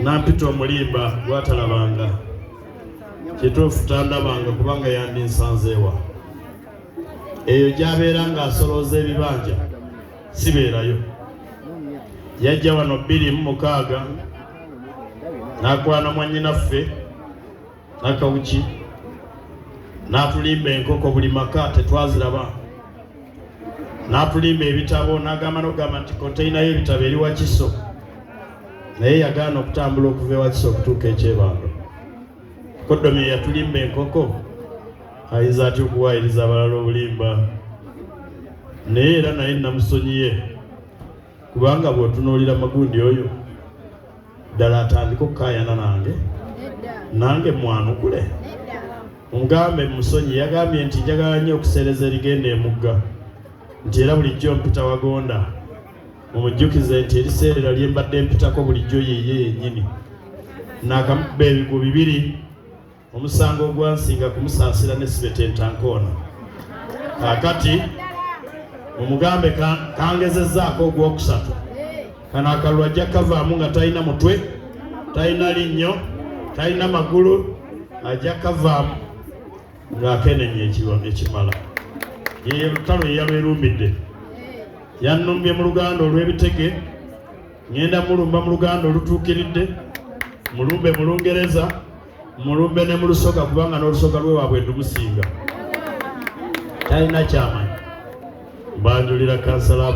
nampita omulimba gwatalabanga kituufu tandabanga kubanga yandinsanzeewa eyo gyabeera ng'asolooza ebibanja sibeerayo. Yajja wano 2006 n'akwana mwannyinaffe Nakawuki n'atulimba enkoko buli maka tetwaziraba, n'atulimba ebitabo n'agamba n'ogamba nti konteyinayo ebitabo eri Wakiso, naye yagaana okutambula okuva ewakiso okutuuka ekyebando. Kodomi yatulimba enkoko ayinza atya okuwaayiriza abalala obulimba, naye era naye namusonyiye kubanga bw'otunuulira magundi oyo ddala atandika okukaayana nange mwanukule. Mugambe musonyi yagambye nti njagala nnyo okusereza erigenda emugga, nti era bulijjo mpita Wagonda mumujjukize nti eriseerera lye mbadde mpitako bulijjo yiye yennyini. Nakamukuba ebigo 2 omusango ogwansinga kumusaasira ne Sibetentankona. Kaakati mumugambe kangezezzaako ogwokusatu, kano akalulu ajja kavaamu nga talina mutwe, talina linnyo, talina magulu, ajja kavaamu ng'akenenya ekimala. Ye lutalo ye yalwerumbidde, yannumbye mu luganda olw'ebitege, ngenda mulumba mu luganda olutuukiridde, mulumbe mu Lungereza, mulumbe ne mu Lusoga kubanga n'Olusoga lwe waabwe ndumusinga. Talina kyamanyi. Mbanjulira kansala